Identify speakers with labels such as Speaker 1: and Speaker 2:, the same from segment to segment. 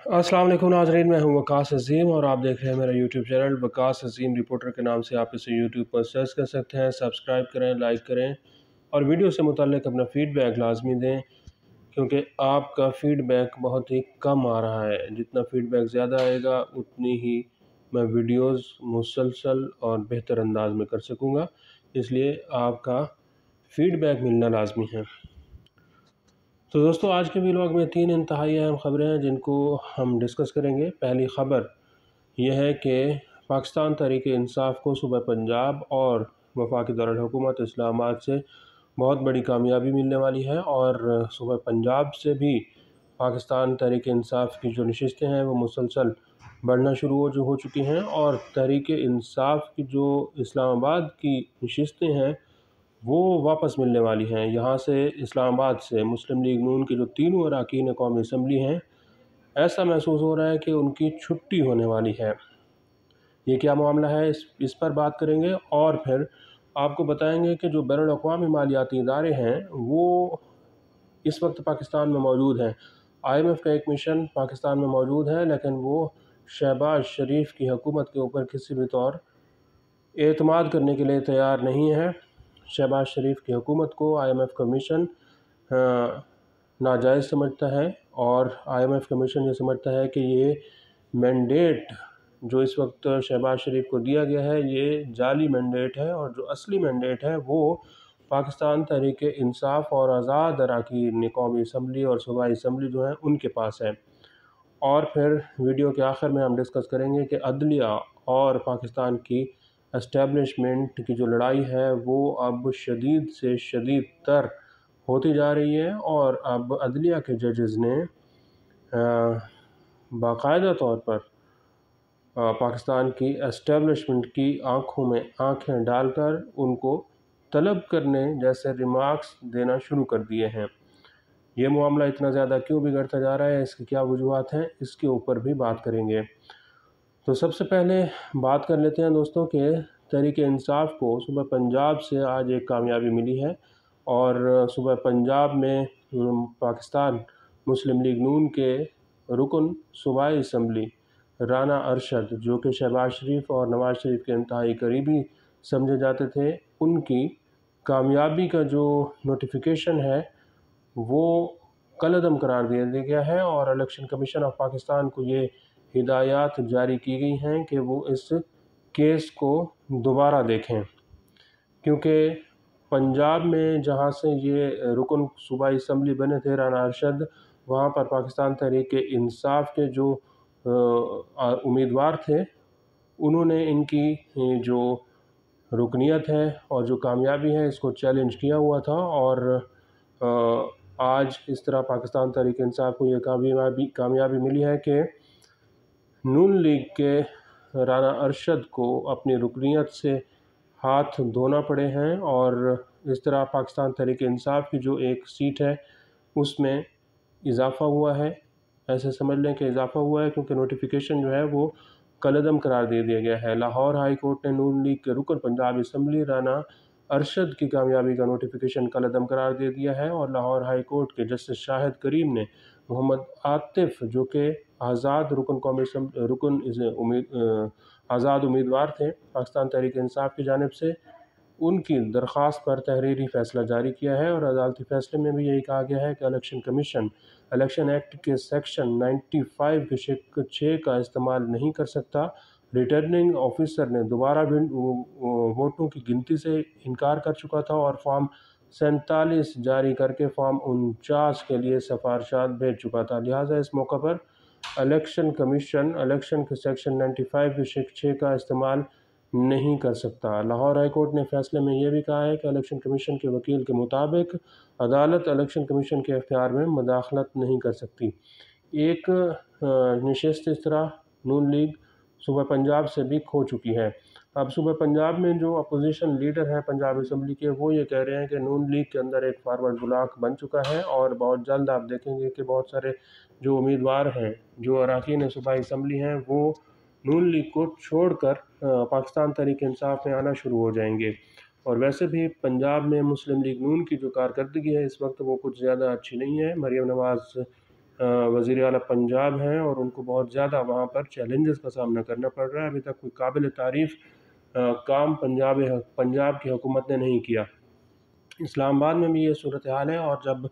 Speaker 1: अस्सलाम वालेकुम नाज़रीन, मैं हूं वकास अज़ीम और आप देख रहे हैं मेरा यूट्यूब चैनल वकास अज़ीम रिपोर्टर के नाम से। आप इसे यूट्यूब पर सर्च कर सकते हैं। सब्सक्राइब करें, लाइक करें और वीडियो से मुताल्लिक़ अपना फ़ीडबैक लाजमी दें, क्योंकि आपका फ़ीडबैक बहुत ही कम आ रहा है। जितना फ़ीडबैक ज़्यादा आएगा उतनी ही मैं वीडियोज़ मुसलसल और बेहतर अंदाज में कर सकूँगा, इसलिए आपका फ़ीडबैक मिलना लाजमी है। तो दोस्तों, आज के व्लॉग में 3 इंतहाई अहम ख़बरें हैं जिनको हम डिस्कस करेंगे। पहली ख़बर यह है कि पाकिस्तान तहरीक-ए-इंसाफ़ को सूबा पंजाब और वफाकी दारुल हुकूमत इस्लामाबाद से बहुत बड़ी कामयाबी मिलने वाली है और सूबा पंजाब से भी पाकिस्तान तहरीक-ए-इंसाफ़ की जो नशिस्तें हैं वो मुसलसल बढ़ना शुरू हो चुकी हैं और तहरीक-ए-इंसाफ़ की जो इस्लामाबाद की नशिस्तें हैं वो वापस मिलने वाली हैं। यहाँ से इस्लामाबाद से मुस्लिम लीग नून के जो तीनों अरकान कौमी असम्बली हैं, ऐसा महसूस हो रहा है कि उनकी छुट्टी होने वाली है। ये क्या मामला है, इस पर बात करेंगे और फिर आपको बताएंगे कि जो बैनुल अक़वामी मालियाती इदारे हैं वो इस वक्त पाकिस्तान में मौजूद हैं। IMF का एक मिशन पाकिस्तान में मौजूद है, लेकिन वो शहबाज शरीफ की हुकूमत के ऊपर किसी भी तौर एतमाद करने के लिए तैयार नहीं है। शहबाज शरीफ की हुकूमत को IMF का मिशन नाजायज़ समझता है और IMF का मिशन ये समझता है कि ये मैंडेट जो इस वक्त शहबाज शरीफ को दिया गया है ये जाली मैंडेट है और जो असली मैंडेट है वो पाकिस्तान तहरीक-ए-इंसाफ़ और आज़ाद अरकान कौमी असम्बली और सूबाई असम्बली जो हैं उनके पास है। और फिर वीडियो के आखिर में हम डिस्कस करेंगे कि अदलिया और पाकिस्तान की एस्टेब्लिशमेंट की जो लड़ाई है वो अब शदीद से शदीद तर होती जा रही है और अब अदलिया के जजेस ने बाकायदा तौर पर पाकिस्तान की एस्टेब्लिशमेंट की आंखों में आंखें डालकर उनको तलब करने जैसे रिमार्क्स देना शुरू कर दिए हैं। ये मामला इतना ज़्यादा क्यों बिगड़ता जा रहा है, इसकी क्या वजूहात हैं, इसके ऊपर भी बात करेंगे। तो सबसे पहले बात कर लेते हैं दोस्तों कि तहरीक-ए-इंसाफ़ को सूबा पंजाब से आज एक कामयाबी मिली है और सूबा पंजाब में पाकिस्तान मुस्लिम लीग नून के रुकन सूबाई असम्बली राना अरशद, जो कि शहबाज शरीफ और नवाज शरीफ के इंतहाई करीबी समझे जाते थे, उनकी कामयाबी का जो नोटिफिकेशन है वो कलअदम करार दे दिया गया है और इलेक्शन कमीशन ऑफ पाकिस्तान को ये हिदायत जारी की गई हैं कि वो इस केस को दोबारा देखें, क्योंकि पंजाब में जहाँ से ये रुकन सूबाई असम्बली बने थे राना अरशद, वहाँ पर पाकिस्तान तहरीक-ए-इंसाफ़ के जो उम्मीदवार थे उन्होंने इनकी जो रुकनियत है और जो कामयाबी है इसको चैलेंज किया हुआ था और आज इस तरह पाकिस्तान तहरीक-ए-इंसाफ़ को ये कामयाबी मिली है कि नून लीग के राना अरशद को अपनी रुकनियत से हाथ धोना पड़े हैं और इस तरह पाकिस्तान तहरीक-ए-इंसाफ़ की जो एक सीट है उसमें इजाफ़ा हुआ है। ऐसे समझ लें कि इजाफ़ा हुआ है, क्योंकि नोटिफिकेशन जो है वो कलअदम करार दे दिया गया है। लाहौर हाई कोर्ट ने नून लीग के रुकन पंजाब असम्बली राना अरशद की कामयाबी का नोटिफिकेशन कलअदम करार दे दिया है और लाहौर हाई कोर्ट के जस्टिस शाहिद करीम ने मोहम्मद आतिफ़, जो कि आज़ाद आज़ाद उम्मीदवार थे पाकिस्तान तहरीक-ए-इंसाफ़ की जानिब से, उनकी दरख्वास्त पर तहरीरी फ़ैसला जारी किया है और अदालती फ़ैसले में भी यही कहा गया है कि इलेक्शन कमीशन इलेक्शन एक्ट के सेक्शन 95 के शिक 6 का इस्तेमाल नहीं कर सकता। रिटर्निंग ऑफिसर ने दोबारा वोटों की गिनती से इनकार कर चुका था और फॉर्म 47 जारी करके फॉर्म 49 के लिए सिफारिशात भेज चुका था। लिहाजा इस मौका पर इलेक्शन कमीशन इलेक्शन के सेक्शन 95 के शिक 6 का इस्तेमाल नहीं कर सकता। लाहौर हाई कोर्ट ने फैसले में यह भी कहा है कि इलेक्शन कमीशन के वकील के मुताबिक अदालत इलेक्शन कमीशन के अख्तियार में मुदाखलत नहीं कर सकती। एक नशिस्त इस तरह नून लीग सूबा पंजाब से भी खो चुकी है। अब सूबा पंजाब में जो अपोजिशन लीडर हैं पंजाब असम्बली के, वो ये कह रहे हैं कि नून लीग के अंदर एक फारवर्ड ब्लॉक बन चुका है और बहुत जल्द आप देखेंगे कि बहुत सारे जो उम्मीदवार हैं, जो अरकान सूबाई असम्बली हैं, वो नून लीग को छोड़कर पाकिस्तान तहरीक-ए-इंसाफ़ में आना शुरू हो जाएंगे। और वैसे भी पंजाब में मुस्लिम लीग नून की जो कारकर्दगी है इस वक्त वो कुछ ज़्यादा अच्छी नहीं है। मरीम नवाज़ وزیر اعلیٰ پنجاب ہیں اور ان کو بہت زیادہ وہاں پر چیلنجز کا سامنا کرنا پڑ رہا ہے۔ ابھی تک کوئی قابل تعریف کام پنجاب کی حکومت نے نہیں کیا۔ اسلام آباد میں بھی یہ صورتحال ہے، اور جب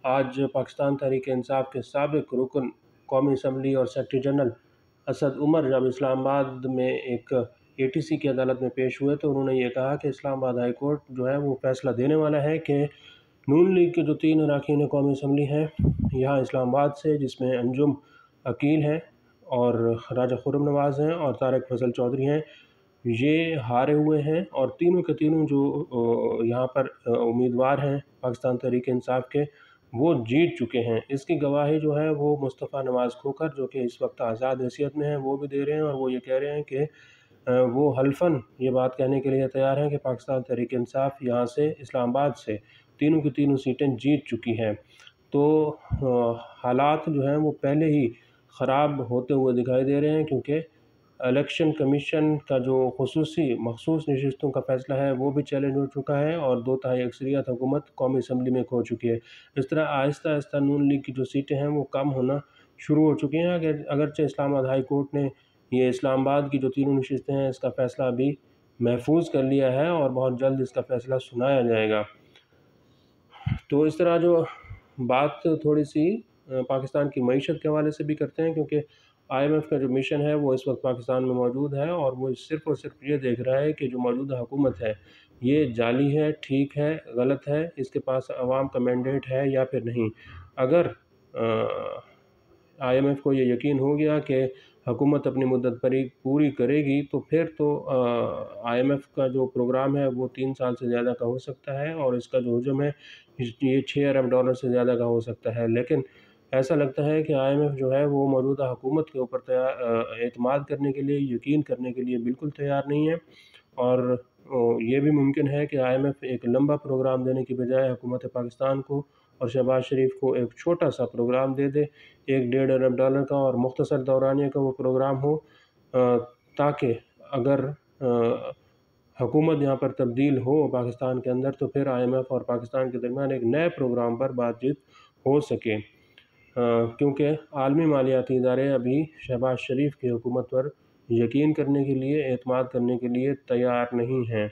Speaker 1: آج پاکستان تحریک انصاف کے سابق رکن قومی اسمبلی اور سیکرٹری جنرل اسد عمر جب اسلام آباد میں ایک ATC کی عدالت میں پیش ہوئے تو انہوں نے یہ کہا کہ اسلام آباد ہائی کورٹ جو ہے وہ فیصلہ دینے والا ہے کہ نون لیگ کے جو 3 اراکین قومی اسمبلی ہیں یہاں اسلام آباد سے، جس میں انجم عقیل ہیں اور راجہ خرم نواز ہیں اور طارق فضل چودھری ہیں، یہ ہارے ہوئے ہیں، اور تینوں کے تینوں جو یہاں پر امیدوار ہیں پاکستان تحریک انصاف کے، وہ جیت چکے ہیں۔ اس کی گواہی جو ہے وہ مصطفیٰ نواز کھوکھر، جو کہ اس وقت آزاد حیثیت میں ہیں، وہ بھی دے رہے ہیں، اور وہ یہ کہہ رہے ہیں کہ وہ حلفاً یہ بات کہنے کے لیے تیار ہیں کہ پاکستان تحریک انصاف یہاں سے اسلام آباد سے تینوں کی تینوں سیٹیں جیت چکی ہیں۔ تو حالات جو ہیں وہ پہلے ہی خراب ہوتے ہوئے دکھائی دے رہے ہیں، کیونکہ الیکشن کمیشن کا جو مخصوص نشستوں کا فیصلہ ہے وہ بھی چیلنج ہو چکا ہے، اور 2/3 اکثریت حکومت قومی اسمبلی میں کھو چکی ہے۔ اس طرح آہستہ آہستہ نون لیگ کی جو سیٹیں ہیں وہ کم ہونا شروع ہو چکی ہیں۔ اگرچہ اسلام آباد ہائی کورٹ نے یہ اسلام آباد کی جو تینوں نشستیں ہیں اس کا فیصلہ ابھی محفوظ کر لیا ہے، اور بہت جلد اس کا فیصلہ سنایا جائے گا۔ تو اس طرح جو بات تھوڑی سی پاکستان کی معیشت کے حوالے سے بھی کرتے ہیں، کیونکہ IMF کا جو مشن ہے وہ اس وقت پاکستان میں موجود ہے، اور وہ صرف اور صرف یہ دیکھ رہا ہے کہ جو موجودہ حکومت ہے یہ جعلی ہے، ٹھیک ہے، غلط ہے، اس کے پاس عوام کا مینڈیٹ ہے یا پھر نہیں۔ اگر IMF کو یہ یقین ہو گیا کہ حکومت اپنی مدت پوری کرے گی تو پھر تو IMF کا جو پروگرام ہے وہ 3 سال سے زیادہ کا ہو سکتا ہے، اور اس کا جو حجم ہے یہ $6 ارب سے زیادہ کا ہو سکتا ہے۔ لیکن ایسا لگتا ہے کہ IMF جو ہے وہ موجودہ حکومت کے اوپر اعتماد کرنے کے لیے، یقین کرنے کے لیے بالکل تیار نہیں ہے، اور یہ بھی ممکن ہے کہ IMF ایک لمبا پروگرام دینے کی بجائے حکومت پاکستان کو اور شہباز شریف کو ایک چھوٹا سا پروگرام دے دے، $1.5 ارب کا، اور مختصر دورانیے کا وہ پروگرام ہو، تاکہ اگر حکومت یہاں پر تبدیل ہو پاکستان کے اندر تو پھر IMF اور پاکستان کے درمیان ایک نئے پروگرام پر بات چیت ہو سکے، کیونکہ عالمی مالیاتی ادارے ابھی شہباز شریف کی حکومت پر یقین کرنے کے لیے، اعتماد کرنے کے لیے تیار نہیں ہیں۔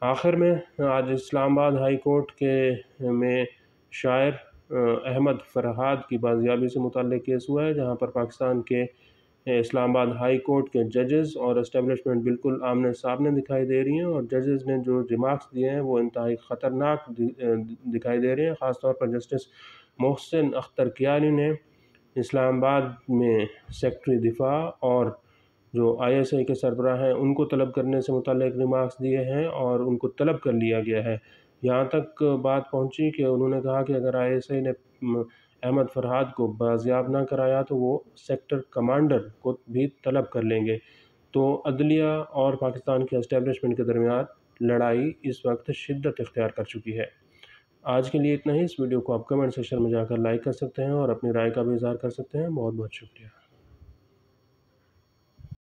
Speaker 1: آخر میں آج اسلام آباد ہائی کورٹ میں شاعر احمد فرحاد کی بازیابی سے متعلق کیس ہوا ہے، جہاں پر پاکستان کے اسلام آباد ہائی کورٹ کے ججز اور اسٹیبلشمنٹ بالکل آمنے سامنے دکھائی دے رہی ہیں، اور ججز نے جو ریمارکس دیے ہیں وہ انتہائی خطرناک دکھائی دے رہے ہیں۔ خاص طور پر جسٹس محسن اختر کیانی نے اسلام آباد میں سیکرٹری دفاع اور جو ISI کے سربراہ ہیں ان کو طلب کرنے سے متعلق ریمارکس دیے ہیں، اور ان کو طلب کر لیا گیا ہے۔ یہاں تک بات پہنچی کہ انہوں نے کہا کہ اگر ISI نے احمد فرحاد کو بازیاب نہ کرایا تو وہ سیکٹر کمانڈر کو بھی طلب کر لیں گے۔ تو عدلیہ اور پاکستان کے اسٹیبلشمنٹ کے درمیان لڑائی اس وقت شدت اختیار کر چکی ہے۔ آج کے لیے اتنا ہی۔ اس ویڈیو کو آپ کمنٹ سیکشن میں جا کر لائک کر سکتے ہیں اور اپنی رائے کا بھی اظہار کر سکتے ہیں۔ بہت بہت شکریہ۔